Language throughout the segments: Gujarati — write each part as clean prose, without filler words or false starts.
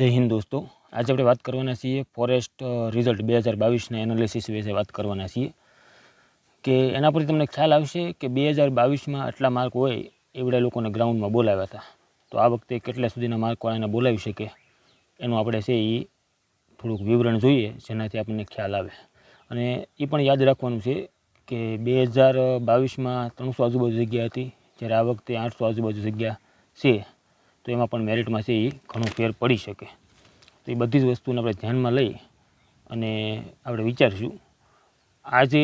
જય હિન્દ દોસ્તો, આજે આપણે વાત કરવાના છીએ ફોરેસ્ટ રિઝલ્ટ 2022ના એનાલિસિસ વિશે વાત કરવાના છીએ કે એના પરથી તમને ખ્યાલ આવશે કે 2022માં આટલા માર્ક હોય એવડા લોકોને ગ્રાઉન્ડમાં બોલાવ્યા હતા, તો આ વખતે કેટલા સુધીના માર્કવાળાને બોલાવી શકે એનું આપણે છે એ થોડુંક વિવરણ જોઈએ, જેનાથી આપણને ખ્યાલ આવે. અને એ પણ યાદ રાખવાનું છે કે 2022માં 300 આજુબાજુ જગ્યા હતી, જ્યારે આ વખતે 800 આજુબાજુ જગ્યા છે, તો એમાં પણ મેરિટમાં છે એ ઘણો ફેર પડી શકે. તો એ બધી જ વસ્તુને આપણે ધ્યાનમાં લઈ અને આપણે વિચારીશું. આ જે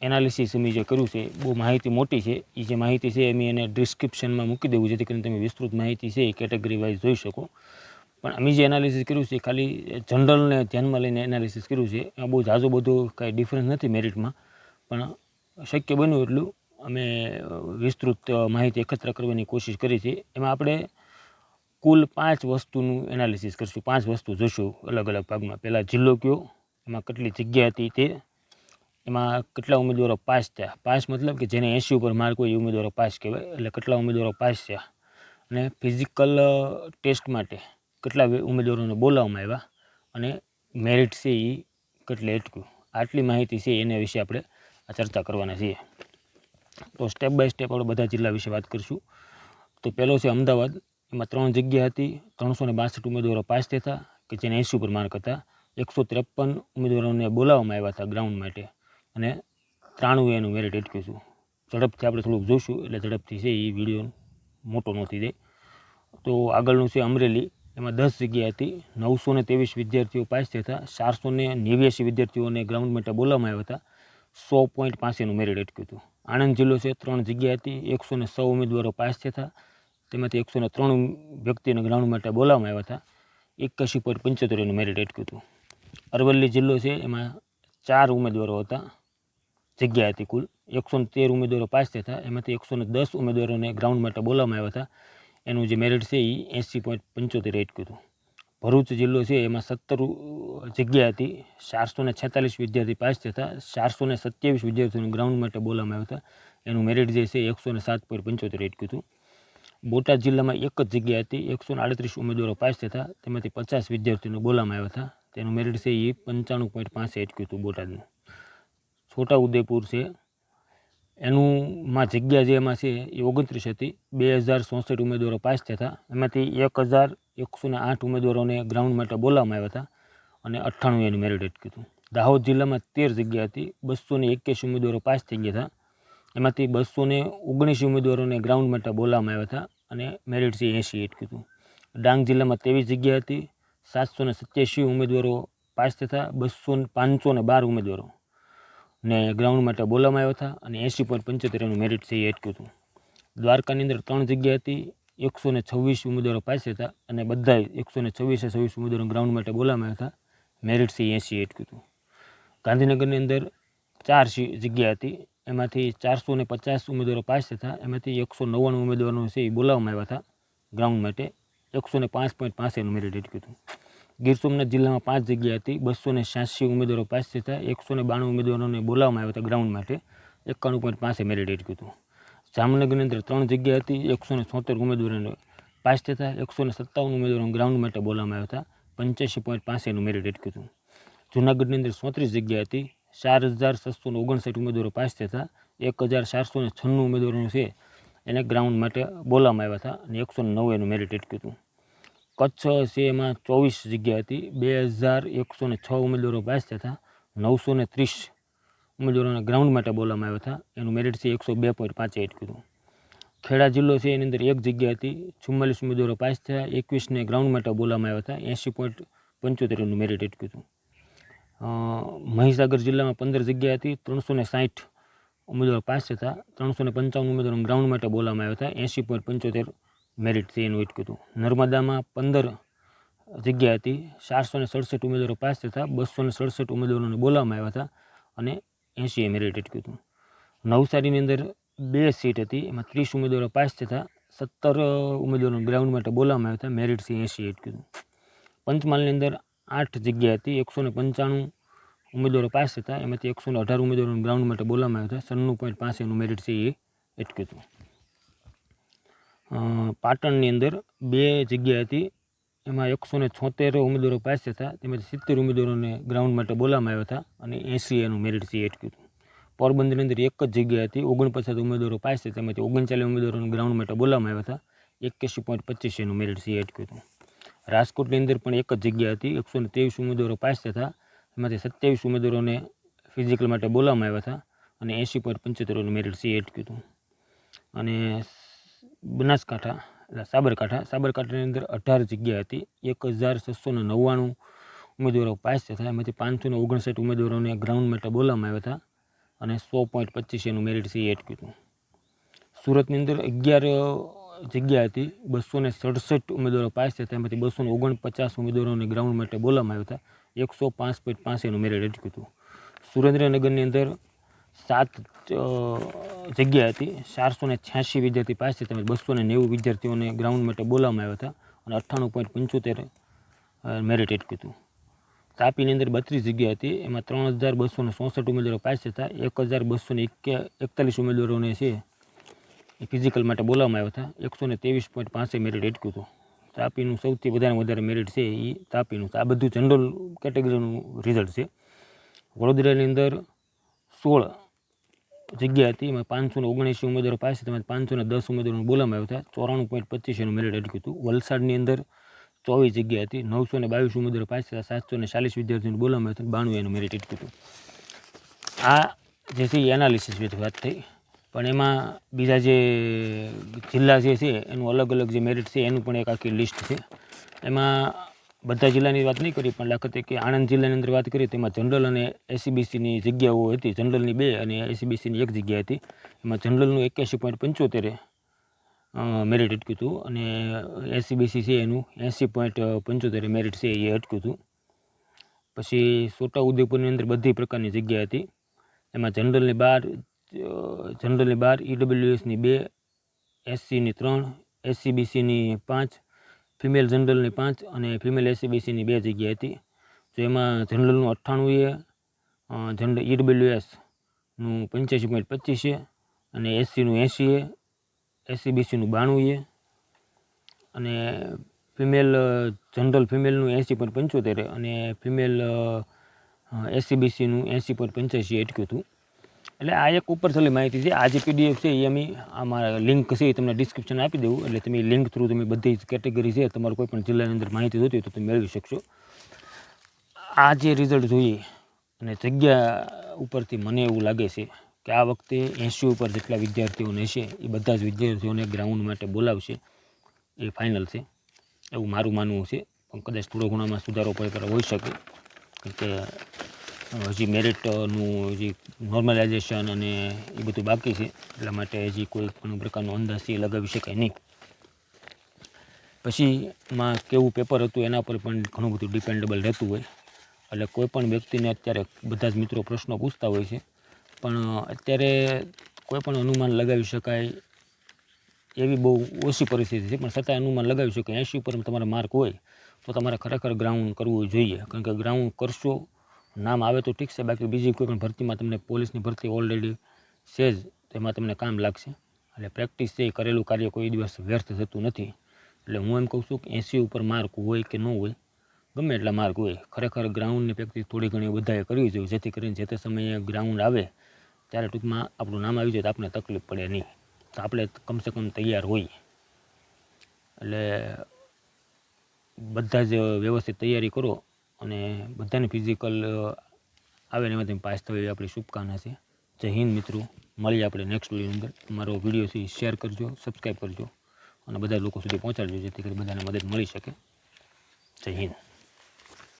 એનાલિસિસ અમે જે કર્યું છે બહુ માહિતી મોટી છે. એ જે માહિતી છે એમ એને ડિસ્ક્રિપ્શનમાં મૂકી દેવું, જેથી કરીને તમે વિસ્તૃત માહિતી છે એ કેટેગરી વાઇઝ જોઈ શકો. પણ અમે જે એનાલિસિસ કર્યું છે ખાલી જનરલને ધ્યાનમાં લઈને એનાલિસિસ કર્યું છે. એમાં બહુ ઝાઝું બધું કાંઈ ડિફરન્સ નથી મેરિટમાં, પણ શક્ય બન્યું એટલું અમે વિસ્તૃત માહિતી એકત્ર કરવાની કોશિશ કરી છે. એમાં આપણે કુલ 5 વસ્તુનું એનાલિસિસ કરીશું. 5 વસ્તુ જોઈશું અલગ અલગ ભાગમાં. પહેલાં જિલ્લો કયો, એમાં કેટલી જગ્યા હતી તે, એમાં કેટલા ઉમેદવારો પાસ થયા. પાસ મતલબ કે જેને 80 ઉપર માર્ક હોય એ ઉમેદવારો પાસ કહેવાય, એટલે કેટલા ઉમેદવારો પાસ થયા. અને ફિઝિકલ ટેસ્ટ માટે કેટલા ઉમેદવારોને બોલાવવામાં આવ્યા અને મેરિટ છે એ કેટલે અટક્યું. આટલી માહિતી છે એના વિશે આપણે આ ચર્ચા કરવાના છીએ. તો સ્ટેપ બાય સ્ટેપ આપણે બધા જિલ્લા વિશે વાત કરીશું. તો પહેલો છે અમદાવાદ. એમાં 3 જગ્યા હતી. 362 ઉમેદવારો પાસ થયા હતા કે જેને 80 ઉપર માર્ક હતા. 153 ઉમેદવારોને બોલાવવામાં આવ્યા હતા ગ્રાઉન્ડ માટે અને 93 એનું મેરિટ અટક્યું હતું. ઝડપથી આપણે થોડુંક જોઈશું, એટલે ઝડપથી છે એ વિડીયો મોટો ન થઈ જાય. તો આગળનું છે અમરેલી. એમાં 10 જગ્યા હતી. 923 વિદ્યાર્થીઓ પાસ થયા હતા. 489 વિદ્યાર્થીઓને ગ્રાઉન્ડ માટે બોલાવવામાં આવ્યા હતા. 100.85નું મેરિટ અટક્યું હતું. આણંદ જિલ્લો છે. 3 જગ્યા હતી. 116 ઉમેદવારો પાસ થયા હતા. તેમાંથી 103 વ્યક્તિને ગ્રાઉન્ડ માટે બોલાવવામાં આવ્યા હતા. 81.75નું મેરિટ અટક્યું હતું. અરવલ્લી જિલ્લો છે. એમાં 4 ઉમેદવારો હતા, જગ્યા હતી કુલ. 113 ઉમેદવારો પાસ થયા હતા. એમાંથી 110 ઉમેદવારોને ગ્રાઉન્ડ માટે બોલાવવામાં આવ્યા હતા. એનું જે મેરિટ છે એ 80.75 અટક્યું હતું. ભરૂચ જિલ્લો છે. એમાં 17 જગ્યા હતી. 446 વિદ્યાર્થી પાસ થયા હતા. 427 વિદ્યાર્થીઓને ગ્રાઉન્ડ માટે બોલાવવામાં આવ્યા હતા. એનું મેરિટ જે છે 107.75 અટક્યું હતું. બોટાદ જિલ્લામાં 1 જ જગ્યા હતી. 138 ઉમેદવારો પાસ થયા હતા. તેમાંથી 50 વિદ્યાર્થીઓને બોલાવવામાં આવ્યા હતા. તેનું મેરિટ છે એ 95.65 અટક્યું હતું બોટાદનું. છોટાઉદેપુર છે. એનુંમાં જગ્યા જે એમાં છે એ 29 હતી. 2064 ઉમેદવારો પાસ થયા હતા. એમાંથી 1108 ઉમેદવારોને ગ્રાઉન્ડ માટે બોલાવવામાં આવ્યા હતા અને 98 એનું મેરિટ અટક્યું હતું. દાહોદ જિલ્લામાં 13 જગ્યા હતી. 281 ઉમેદવારો પાસ થઈ ગયા હતા. એમાંથી 219 ઉમેદવારોને ગ્રાઉન્ડ માટે બોલાવવામાં આવ્યા હતા અને મેરિટ છે 80 અટક્યું હતું. ડાંગ જિલ્લામાં 23 જગ્યા હતી. 787 ઉમેદવારો પાસ થયા હતા. 512 ઉમેદવારો ને ગ્રાઉન્ડ માટે બોલાવવામાં આવ્યા હતા અને 80.75 એનું મેરિટ છે એ અટક્યું હતું. દ્વારકાની અંદર 3 જગ્યા હતી. 126 ઉમેદવારો પાસ હતા અને બધા 126 ઉમેદવારો ગ્રાઉન્ડ માટે બોલાવવામાં આવ્યા હતા. મેરિટ છે 80 અટક્યું હતું. ગાંધીનગરની અંદર 4 જગ્યા હતી. એમાંથી 450 ઉમેદવારો પાસ થયા. એમાંથી 199 ઉમેદવારો છે એ બોલાવવામાં આવ્યા હતા ગ્રાઉન્ડ માટે. 105.85 એનું મેરિટ અટક્યું હતું. ગીર સોમનાથ જિલ્લામાં 5 જગ્યા હતી. 286 ઉમેદવારો પાસ થયા. 192 ઉમેદવારોને બોલાવવામાં આવ્યા હતા ગ્રાઉન્ડ માટે. 91.5 મેરિટ અટક્યું હતું. જામનગરની અંદર 3 જગ્યા હતી. 176 ઉમેદવારોને પાસ થયા. 157 ઉમેદવારોને ગ્રાઉન્ડ માટે બોલાવવામાં આવ્યા હતા. 85.5 એનું મેરિટ અટક્યું હતું. જૂનાગઢની અંદર 34 જગ્યા હતી. 4659 ઉમેદવારો પાસ થયા. 1496 ઉમેદવારો છે એને ગ્રાઉન્ડ માટે બોલાવવામાં આવ્યા હતા અને 109 એનું મેરિટ અટક્યું હતું. કચ્છ છે. એમાં 24 જગ્યા હતી. 2106 ઉમેદવારો પાસ થયા હતા. 930 ઉમેદવારોને ગ્રાઉન્ડ માટે બોલાવવામાં આવ્યા હતા. એનું મેરિટ છે 102.5 અટક્યું હતું. ખેડા જિલ્લો છે. એની અંદર 1 જગ્યા હતી. 44 ઉમેદવારો પાસ થયા. 21ને ગ્રાઉન્ડ માટે બોલાવવામાં આવ્યા હતા. 80.75 એનું મેરિટ અટક્યું હતું. મહીસાગર જિલ્લામાં 15 જગ્યા હતી. 360 ઉમેદવારો પાસ થયા. 355 ઉમેદવારો ગ્રાઉન્ડ માટે બોલાવવામાં આવ્યા હતા. 80.75 મેરિટ છે એનું અટક્યું હતું. નર્મદામાં 15 જગ્યા હતી. 467 ઉમેદવારો પાસ થયા. 267 ઉમેદવારોને બોલાવવામાં આવ્યા હતા અને 80 મેરિટ અટક્યું હતું. નવસારીની અંદર 2 સીટ હતી. એમાં 30 ઉમેદવારો પાસ થયા. 17 ઉમેદવારોને ગ્રાઉન્ડ માટે બોલાવવામાં આવ્યા હતા. મેરિટ છે 80 અટક્યું હતું. પંચમહાલની અંદર 8 જગ્યા હતી. 195 ઉમેદવારો પાસ થયા. એમાંથી 118 ઉમેદવારોને ગ્રાઉન્ડ માટે બોલાવવામાં આવ્યા હતા. 96.5 એનું મેરિટ છે એ અટક્યું હતું. પાટણની અંદર 2 જગ્યા હતી. એમાં 176 ઉમેદવારો પાસ થયા, તેમાંથી 70 ઉમેદવારોને ગ્રાઉન્ડ માટે બોલાવવામાં આવ્યા હતા અને 80 એનું મેરિટ સી અટક્યું હતું. પોરબંદરની અંદર એક જ જગ્યા હતી, 49 ઉમેદવારો પાસ થયા, તેમાંથી 39 ઉમેદવારોને ગ્રાઉન્ડ માટે બોલાવવામાં આવ્યા હતા, 81.25 એનું મેરિટ સી અટક્યું હતું. રાજકોટની અંદર પણ એક જ જગ્યા હતી, 123 ઉમેદવારો પાસ થયા, એમાંથી 27 ઉમેદવારોને ફિઝિકલ માટે બોલાવવામાં આવ્યા હતા અને 80.75 એનું મેરિટ સી અટક્યું હતું. અને બનાસકાંઠા સાબરકાંઠાની અંદર 18 જગ્યા હતી, 1699 ઉમેદવારો પાસ થયા, એમાંથી 559 ઉમેદવારોને ગ્રાઉન્ડ માટે બોલાવવામાં આવ્યા હતા અને 100.25 એનું મેરિટ સી અટક્યું હતું. સુરતની અંદર 11 જગ્યા હતી, 267 ઉમેદવારો પાસ થયા, એમાંથી 249 ઉમેદવારોને ગ્રાઉન્ડ માટે બોલાવવામાં આવ્યા હતા, 105.5 એનું મેરિટ અટક્યું હતું. સુરેન્દ્રનગરની અંદર 7 જગ્યા હતી, 486 વિદ્યાર્થી પાસ થયા, તેમાં 290 વિદ્યાર્થીઓને ગ્રાઉન્ડ માટે બોલાવવામાં આવ્યા હતા અને 98.75 મેરિટ અટક્યું હતું. તાપીની અંદર 32 જગ્યા હતી, એમાં 3264 ઉમેદવારો પાસ થયા, 1241 ઉમેદવારોને છે એ ફિઝિકલ માટે બોલાવવામાં આવ્યા હતા, 123.5 મેરિટ અટક્યું હતું. તાપીનું સૌથી વધારે મેરિટ છે એ તાપીનું. આ બધું જનરલ કેટેગરીનું રિઝલ્ટ છે. વડોદરાની અંદર 16 જગ્યા હતી, એમાં 579 ઉમેદવારો પાસ થયા, તેમાં 510 ઉમેદવારોને બોલાવવામાં આવ્યા હતા, 94.25 એનું મેરિટ અટક્યું હતું. વલસાડની અંદર 24 જગ્યા હતી, 922 ઉમેદવારો પાસ થયા, 740 વિદ્યાર્થીઓને બોલાવવામાં આવ્યા હતા, 92 એનું મેરિટ અટક્યું હતું. આ જે છે એ એનાલિસિસ વિશે વાત થઈ, પણ એમાં બીજા જે જિલ્લા જે છે એનું અલગ જે મેરિટ છે એનું પણ એક આખી લિસ્ટ છે. એમાં બધા જિલ્લાની વાત નહીં કરી, પણ દાખલા તરીકે આણંદ જિલ્લાની અંદર વાત કરીએ તેમાં જનરલ અને એસસીબીસીની જગ્યાઓ હતી. જનરલની 2 અને એસસીબીસીની 1 જગ્યા હતી. એમાં જનરલનું 81.75 મેરિટ અટક્યું હતું અને એસસીબીસી છે એનું 80.75 મેરિટ છે એ અટક્યું હતું. પછી છોટાઉદેપુરની અંદર બધી પ્રકારની જગ્યા હતી. એમાં જનરલની 12 ઈડબ્લ્યુએસની 2, એસસીની 3, એસસીબીસીની 5, ફિમેલ જનરલની 5 અને ફિમેલ એસસીબીસીની 2 જગ્યા હતી. તો એમાં જનરલનું 98 જનરલ ઈડબ્લ્યુએસનું 85.25 અને એસસીનું 80, એસસીબીસીનું 92 અને ફિમેલ જનરલ ફિમેલનું 80.75 અને ફિમેલ એસસીબીસીનું 80.85 અટક્યું હતું. એટલે આ એક ઉપર છેલ્લી માહિતી છે. આ જે પીડીએફ છે એ અમે અમારા લિંક છે એ તમને ડિસ્ક્રિપ્શન આપી દેવું, એટલે તમે લિંક થ્રુ તમે બધી જ કેટેગરી છે તમારું કોઈ પણ જિલ્લાની અંદર માહિતી જોતી હોય તો તમે મેળવી શકશો. આ જે રિઝલ્ટ જોઈએ અને જગ્યા ઉપરથી મને એવું લાગે છે કે આ વખતે 80 ઉપર જેટલા વિદ્યાર્થીઓને છે એ બધા જ વિદ્યાર્થીઓને ગ્રાઉન્ડ માટે બોલાવશે એ ફાઇનલ છે, એવું મારું માનવું છે. પણ કદાચ થોડો ઘણામાં સુધારો પર હોઈ શકે, કારણ કે હજી મેરિટનું હજી નોર્મલાઇઝેશન અને એ બધું બાકી છે, એટલા માટે હજી કોઈ પણ પ્રકારનો અંદાજ છે લગાવી શકાય નહીં. પછી એમાં કેવું પેપર હતું એના પર પણ ઘણું બધું ડિપેન્ડેબલ રહેતું હોય. એટલે કોઈ પણ વ્યક્તિને અત્યારે બધા જ મિત્રો પ્રશ્નો પૂછતા હોય છે, પણ અત્યારે કોઈ પણ અનુમાન લગાવી શકાય એવી બહુ ઓછી પરિસ્થિતિ છે, પણ છતાં અનુમાન લગાવી શકાય 80 ઉપર તમારા માર્ક હોય તો તમારે ખરેખર ગ્રાઉન્ડ કરવું જોઈએ. કારણ કે ગ્રાઉન્ડ કરશો, નામ આવે તો ઠીક છે, બાકી બીજી કોઈ પણ ભરતીમાં તમને પોલીસની ભરતી ઓલરેડી છે જ, તેમાં તમને કામ લાગશે. એટલે પ્રેક્ટિસ છે એ કરેલું કાર્ય કોઈ દિવસ વ્યર્થ થતું નથી. એટલે હું એમ કહું છું કે 80 ઉપર માર્ક હોય કે ન હોય, ગમે એટલા માર્ક હોય, ખરેખર ગ્રાઉન્ડની પ્રેક્ટિસ થોડી ઘણી બધાએ કરવી જોઈએ, જેથી કરીને જે તે સમયે ગ્રાઉન્ડ આવે ત્યારે ટૂંકમાં આપણું નામ આવી જાય તો આપણે તકલીફ પડે નહીં, તો આપણે કમસે કમ તૈયાર હોઈએ. એટલે બધા જ વ્યવસ્થિત તૈયારી કરો અને બધાને ફિઝિકલ આવે ને એમાં તમે પાસ થયો એ આપણી શુભકામના છે. જય હિન્દ મિત્રો, મળીએ આપણે નેક્સ્ટ વિડીયોની અંદર. મારો વિડીયો છે શેર કરજો, સબસ્ક્રાઈબ કરજો અને બધા લોકો સુધી પહોંચાડજો, જેથી કરી બધાને મદદ મળી શકે. જય હિન્દ.